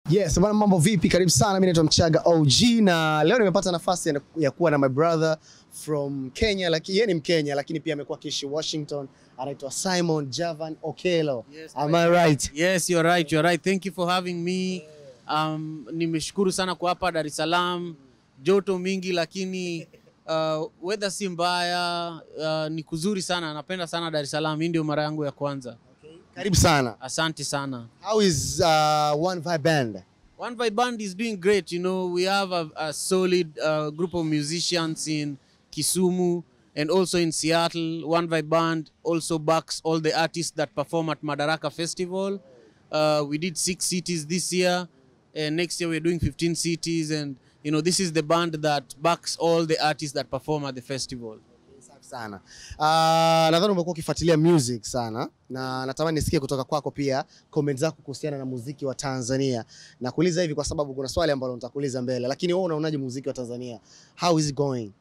Yes, bwana mambo vipi? Karibu sana. Mimi naitwa 𝒓𝒊𝒈𝒉𝒕 na leo nimepata nafasi ya kuwa na my brother from Kenya, lakini yeye ni Mkenya lakini pia amekuwa kiishi Washington. Anaitwa Simon Javan Okello. Yes, am I right? Yes, you're right. You're right. Thank you for having me. Nimeshukuru sana kwa hapa Dar es Salaam. Joto mingi lakini weather si mbaya, ni kuzuri sana. Napenda sana Dar es Salaam. Hii ndio mara yangu ya kwanza. Karibu sana. Asante sana. How is One Vibe Band? One Vibe Band is doing great. You know, we have a solid group of musicians in Kisumu and also in Seattle. One Vibe Band also backs all the artists that perform at Madaraka Festival. We did 6 cities this year, and next year we're doing 15 cities. And you know, this is the band that backs all the artists that perform at the festival. Sana. Nadhani umekuwa ukifuatilia music sana na natamani nisikie kutoka kwako pia comment zako kuhusiana na muziki wa Tanzania. Na kuuliza hivi kwa sababu kuna swali ambalo nitakuuliza mbele, lakini wewe unaonaje muziki wa Tanzania? How is it going?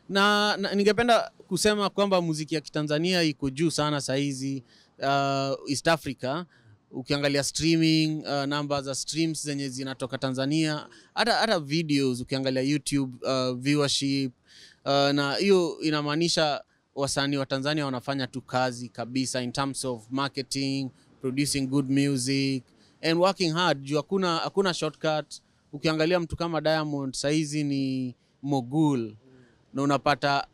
Na ningependa kusema kwamba muziki ya Kitanzania iko juu sana saa hizi East Africa. Ukiangalia streaming numbers za streams zenye zinatoka Tanzania, hata videos ukiangalia YouTube viewership, na hiyo inamaanisha wasanii wa Tanzania wanafanya tu kazi kabisa in terms of marketing, producing good music and working hard. Juu hakuna shortcut. Ukiangalia mtu kama Diamond saizi ni mogul, na unapata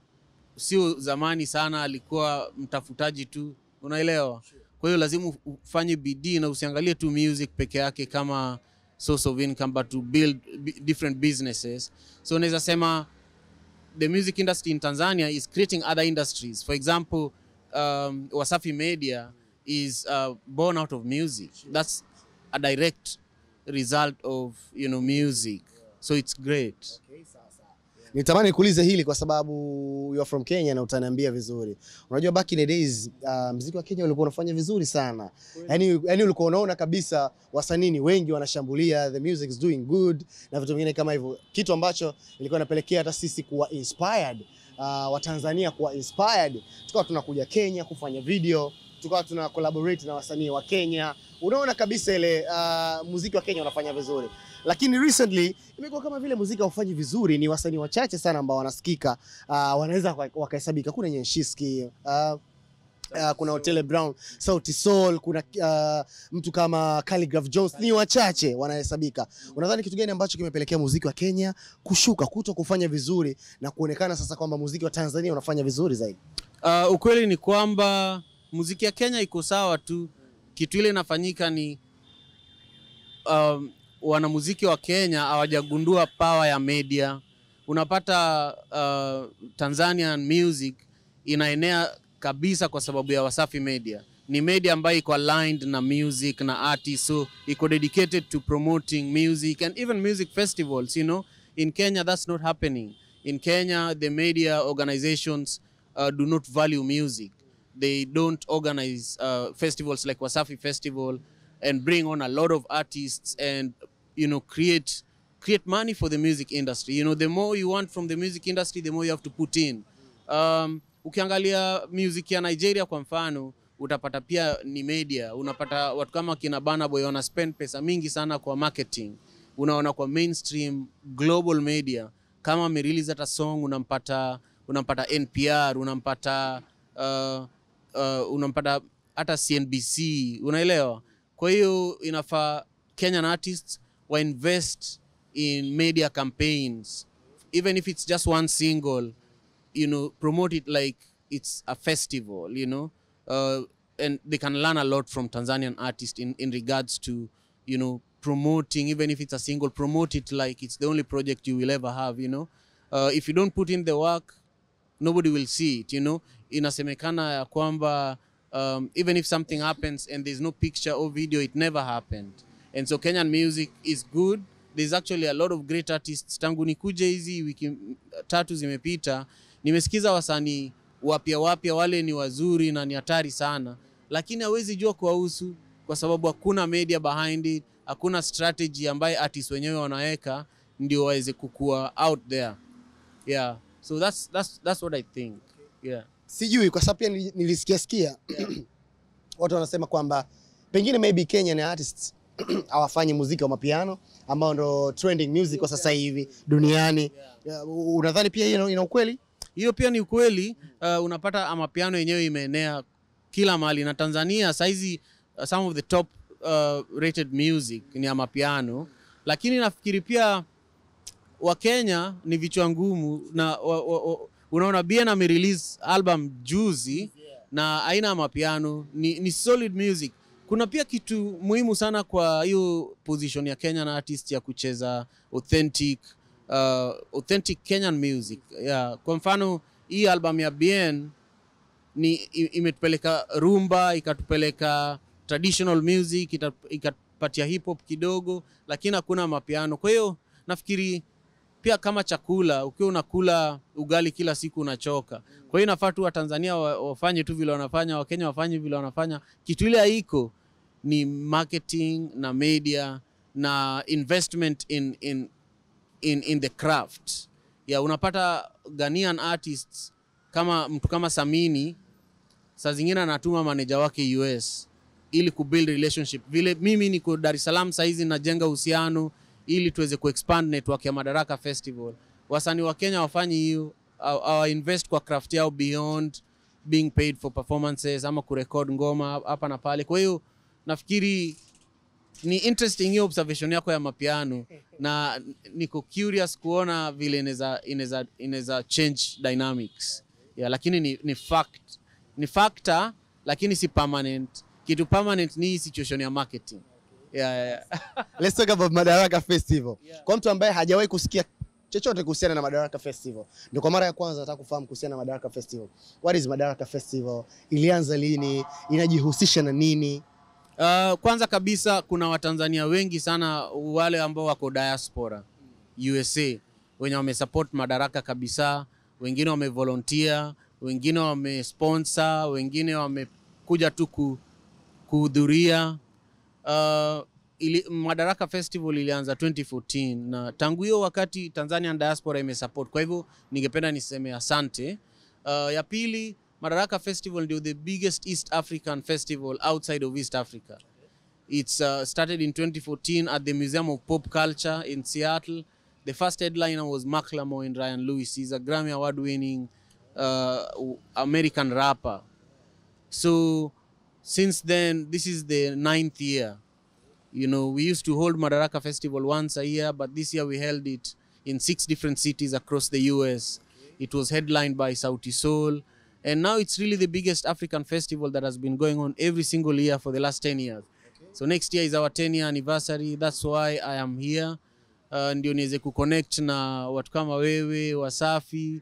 sio zamani sana alikuwa mtafutaji tu, unaelewa? Kwa hiyo lazima ufanye bidii na usiangalie tu music peke yake kama source of income, but to build different businesses. So naweza sema the music industry in Tanzania is creating other industries. For example, Wasafi Media is born out of music. That's a direct result of, you know, music. So it's great. Okay, sasa. Nitamani nikuulize hili kwa sababu you are from Kenya na utaniambia vizuri. Unajua back in the days muziki wa Kenya ulikuwa unafanya vizuri sana. Yaani ulikuwa unaona kabisa wasanii wengi wanashambulia, the music is doing good na vitu vingine kama hivyo. Kitu ambacho ilikuwa inapelekea hata sisi kuwa inspired, wa Tanzania kuwa inspired. Tukawa tunakuja Kenya kufanya video, tukawa tuna collaborate na wasanii wa Kenya. Unaona kabisa ile muziki wa Kenya unafanya vizuri. Lakini recently imekuwa kama vile muziki haufanyi vizuri, ni wasanii wachache sana ambao wanasikika, wanaweza wakahesabika. Kuna Nyenshiski, kuna Otile Brown, Sauti Soul, kuna mtu kama Khaligraph Jones, ni wachache wanahesabika. Unadhani kitu gani ambacho kimepelekea muziki wa Kenya kushuka, kuto kufanya vizuri na kuonekana sasa kwamba muziki wa Tanzania unafanya vizuri zaidi? Ukweli ni kwamba muziki ya Kenya iko sawa tu. Kitu ile inafanyika ni wanamuziki wa Kenya hawajagundua power ya media. Unapata Tanzanian music inaenea kabisa kwa sababu ya Wasafi Media. Ni media ambayo iko aligned na music na artists, so iko dedicated to promoting music and even music festivals, you know. In Kenya that's not happening. In Kenya the media organizations do not value music. They don't organize festivals like Wasafi Festival and bring on a lot of artists and, you know, create money for the music industry. You know, the more you want from the music industry, the more you have to put in. Ukiangalia music ya Nigeria kwa mfano, utapata pia ni media. Unapata watu kama kina Burna Boy wana spend pesa mingi sana kwa marketing. Unaona kwa mainstream global media kama amerelease hata song unampata NPR, unampata hata CNBC, unaelewa? Kwa hiyo inafaa Kenyan artists wa invest in media campaigns, even if it's just one single, you know, promote it like it's a festival, you know, and they can learn a lot from Tanzanian artists in regards to, you know, promoting, even if it's a single, promote it like it's the only project you will ever have, you know. If you don't put in the work, nobody will see it, you know. Inasemekana ya kwamba even if something happens and there's no picture or video, it never happened. And so Kenyan music is good. There's actually a lot of great artists. Tangu nikuje hizi wiki 3 zimepita, nimesikiza wasanii wapya wale ni wazuri na ni hatari sana, lakini hawezi jua kuwahusu kwa sababu hakuna media behind it, hakuna strategy ambaye artists wenyewe wanaweka ndio waweze kukua out there. Yeah, so that's what I think. Yeah. Sijui kwa sababu pia nilisikia watu wanasema kwamba pengine maybe Kenyan artists hawafanyi muziki wa mapiano ambao ndo trending music kwa sasa hivi duniani. Unadhani pia hiyo ina ukweli? Hiyo pia ni ukweli. Unapata amapiano yenyewe imeenea kila mahali, na Tanzania saizi some of the top rated music ni amapiano, lakini nafikiri pia wa Kenya ni vichwa ngumu, na unaona BN amerelease album juzi na aina amapiano ni solid music. Kuna pia kitu muhimu sana kwa hiyo position ya Kenyan artist ya kucheza authentic Kenyan music. Kwa mfano hii album ya BN ni imetupeleka rumba, ikatupeleka traditional music, ikapatia hip hop kidogo, lakini hakuna mapiano. Kwa hiyo nafikiri pia kama chakula, ukiwa unakula ugali kila siku unachoka. Kwa hiyo inafaa tu wa Tanzania wafanye tu vile wanafanya, wa Kenya wafanye vile wanafanya. Kitu ile haiko ni marketing na media na investment in the craft. Unapata Ghanaian artists kama mtu kama Samini saa zingine anatuma manager wake US ili kubuild relationship. Vile mimi niko Dar es Salaam saizi najenga uhusiano ili tuweze kuexpand network ya Madaraka Festival. Wasanii wa Kenya wafanyi hiyo, invest kwa craft yao beyond being paid for performances ama kurecord ngoma hapa na pale. Kwa hiyo nafikiri ni interesting hiyo observation yako ya mapiano, na niko curious kuona vile inaweza change dynamics. Lakini ni fact. Ni factor lakini si permanent. Kitu permanent ni situation ya marketing. Let's talk about Madaraka Festival. Kwa mtu ambaye hajawahi kusikia chochote kuhusiana na Madaraka Festival, ndio kwa mara ya kwanza nataka kufahamu kuhusiana na Madaraka Festival. What is Madaraka Festival? Ilianza lini? Inajihusisha na nini? Kwanza kabisa kuna Watanzania wengi sana wale ambao wako diaspora USA wenye wamesupport Madaraka kabisa. Wengine wamevolunteer, wengine wamesponsor, wengine wamekuja tu kuhudhuria. Madaraka Festival ilianza 2014 na tangu hiyo wakati Tanzanian diaspora imesupport. Kwa hivyo ningependa niseme asante. Ya pili, Madaraka Festival ndio the biggest East African festival outside of East Africa. It's started in 2014 at the Museum of Pop Culture in Seattle. The first headliner was Macklemore and Ryan Lewis. He's a Grammy Award-winning American rapper. So since then, this is the 9th year. We used to hold Madaraka Festival once a year, but this year we held it in 6 different cities across the US. It was headlined by Sauti Soul. And now it's really the biggest African festival that has been going on every single year for the last 10 years. So next year is our 10-year anniversary. That's why I am here. Ndio niweze kuconnect na watu kama wewe, Wasafi.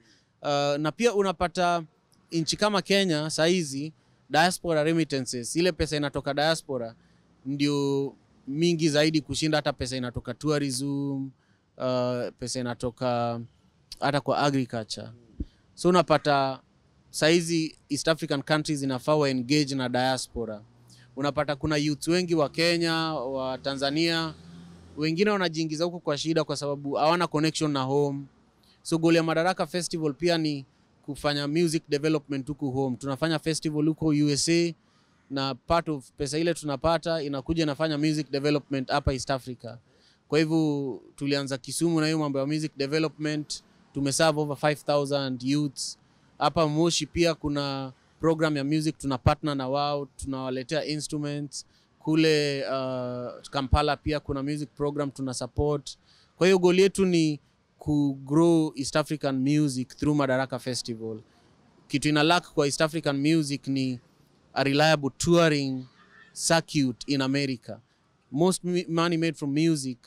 Na pia unapata nchi kama Kenya saizi, diaspora remittances, ile pesa inatoka diaspora ndio mingi zaidi kushinda hata pesa inatoka tourism, pesa inatoka hata kwa agriculture. So unapata saizi East African countries inafaa engage na diaspora. Unapata kuna youth wengi wa Kenya, wa Tanzania, wengine wanajiingiza huko kwa shida kwa sababu hawana connection na home. So goal ya Madaraka Festival pia ni kufanya music development huko home. Tunafanya festival huko USA na part of pesa ile tunapata inakuja nafanya music development hapa East Africa. Kwa hivyo tulianza Kisumu na hiyo mambo ya music development. Tumeserve over 5,000 youths. Hapa Moshi pia kuna program ya music, tuna partner na wao, tunawaletea instruments. Kule Kampala pia kuna music program tuna support. Kwa hiyo goal yetu ni ku grow East African music through Madaraka Festival. Kitu ina lack kwa East African music ni a reliable touring circuit in America. Most money made from music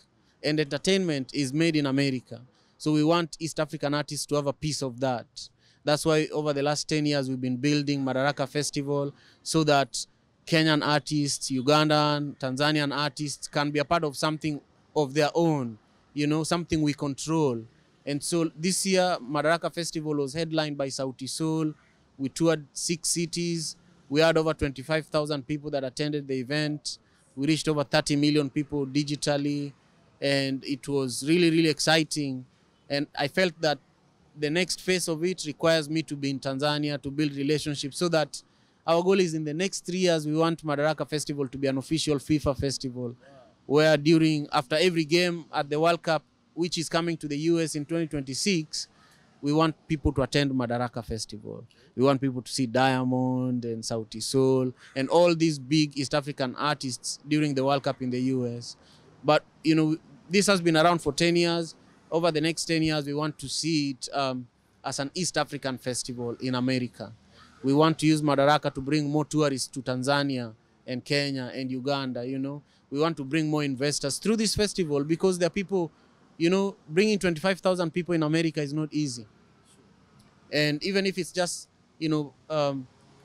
and entertainment is made in America. So we want East African artists to have a piece of that. That's why over the last 10 years we've been building Madaraka Festival so that Kenyan artists, Ugandan, Tanzanian artists can be a part of something of their own, something we control. And so this year Madaraka Festival was headlined by Sauti Soul. We toured 6 cities. We had over 25,000 people that attended the event. We reached over 30 million people digitally, and it was really, really exciting. And I felt that the next phase of it requires me to be in Tanzania to build relationships, so that our goal is in the next 3 years we want Madaraka Festival to be an official FIFA festival. where after every game at the World Cup, which is coming to the US in 2026, we want people to attend Madaraka Festival. We want people to see Diamond and Sauti Soul and all these big East African artists during the World Cup in the US. But, you know, this has been around for 10 years. Over the next 10 years, we want to see it as an East African festival in America. We want to use Madaraka to bring more tourists to Tanzania and Kenya and Uganda, you know. We want to bring more investors through this festival because there are people, you know, bringing 25,000 people in America is not easy. And even if it's just, you know,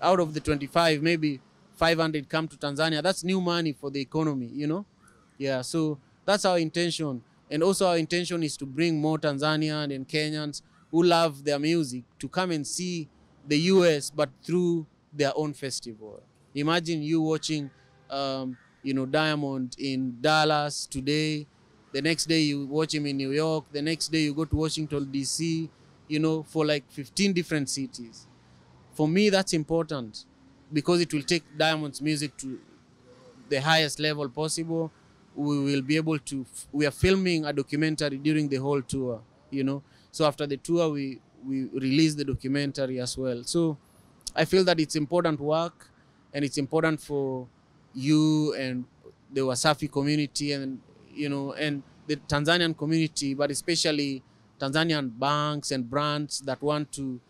out of the 25, maybe 500 come to Tanzania, that's new money for the economy, you know? Yeah, so that's our intention. And also our intention is to bring more Tanzanians and Kenyans who love their music to come and see the US, but through their own festival. Imagine you watching, you know, Diamond in Dallas today. The next day you watch him in New York. The next day you go to Washington, D.C., you know, for like 15 different cities. For me, that's important because it will take Diamond's music to the highest level possible. We will be able to, we are filming a documentary during the whole tour, you know. So after the tour, we release the documentary as well. So I feel that it's important work and it's important for you and the Wasafi community and, you know, and the Tanzanian community, but especially Tanzanian banks and brands that want to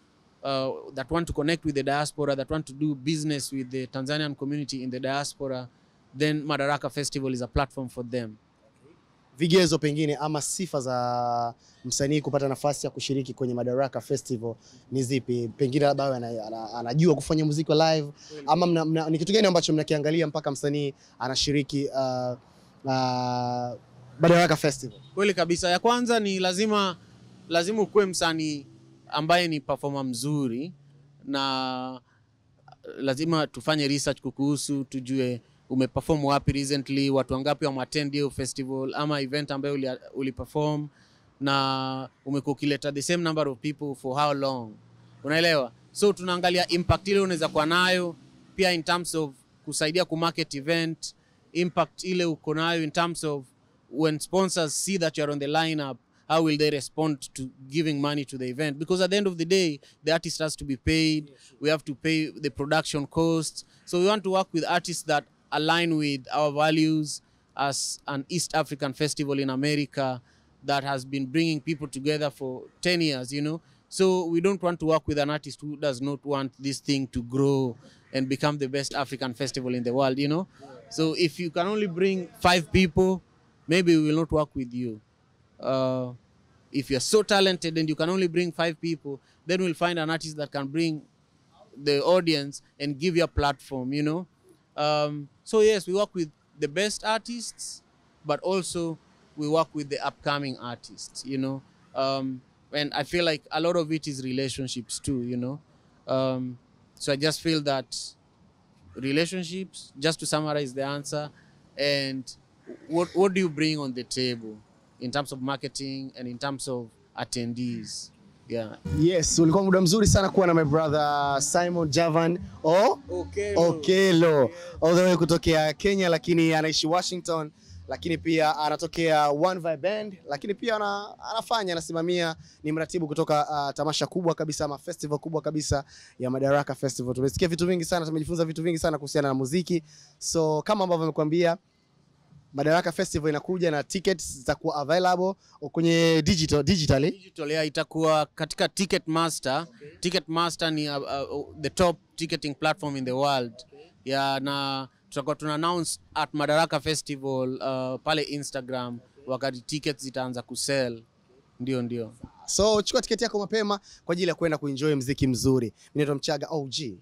connect with the diaspora, that want to do business with the Tanzanian community in the diaspora, then Madaraka Festival is a platform for them. Vigezo pengine ama sifa za msanii kupata nafasi ya kushiriki kwenye Madaraka Festival ni zipi? Pengine labda anajua kufanya muziki wa live ama ni kitu gani ambacho mnakiangalia mpaka msanii anashiriki Madaraka Festival? Kweli kabisa. Ya kwanza ni lazima ukuwe msanii ambaye ni performer mzuri, na lazima tufanye research kukuhusu, tujue umeperform wapi recently, watu wangapi wameattend hiyo festival ama event ambayo uliperform, na umekuwa ukileta the same number of people for how long. Unaelewa? So tunaangalia impact ile unaweza kuwa nayo, pia in terms of kusaidia kumarket event, impact ile uko nayo in terms of when sponsors see that you're on the lineup, how will they respond to giving money to the event? Because at the end of the day, the artist has to be paid. We have to pay the production costs. So we want to work with artists that align with our values as an East African festival in America that has been bringing people together for 10 years, you know. So we don't want to work with an artist who does not want this thing to grow and become the best African festival in the world, you know. So if you can only bring 5 people, maybe we will not work with you. If you're so talented and you can only bring 5 people, then we'll find an artist that can bring the audience and give you a platform, you know. So yes, we work with the best artists, but also we work with the upcoming artists, you know. And I feel like a lot of it is relationships too, you know. So I just feel that relationships, just to summarize the answer, and what do you bring on the table in terms of marketing and in terms of attendees. Yeah. Yes, ulikuwa muda mzuri sana kuwa na my brother Simon Javan Okelo. All the way kutokea Kenya, lakini anaishi Washington, lakini pia anatokea One Vibe Band, lakini pia anasimamia, ni mratibu kutoka tamasha kubwa kabisa ama festival kubwa kabisa ya Madaraka Festival. Tumesikia vitu vingi sana, tumejifunza vitu vingi sana kuhusiana na muziki. So kama ambavyo nimekuambia, Madaraka Festival inakuja na tickets zitakuwa available kwenye digital ya itakuwa katika Ticketmaster. Okay. Ticketmaster ni the top ticketing platform in the world. Okay. Ya na tutakuwa tuna announce at Madaraka Festival pale Instagram. Okay. Wakati tickets zitaanza kusell. Okay. Ndio. So chukua tiketi yako mapema kwa ajili ya kwenda kuenjoy muziki mzuri. Mimi naitwa 𝒓𝒊𝒈𝒉𝒕 OG.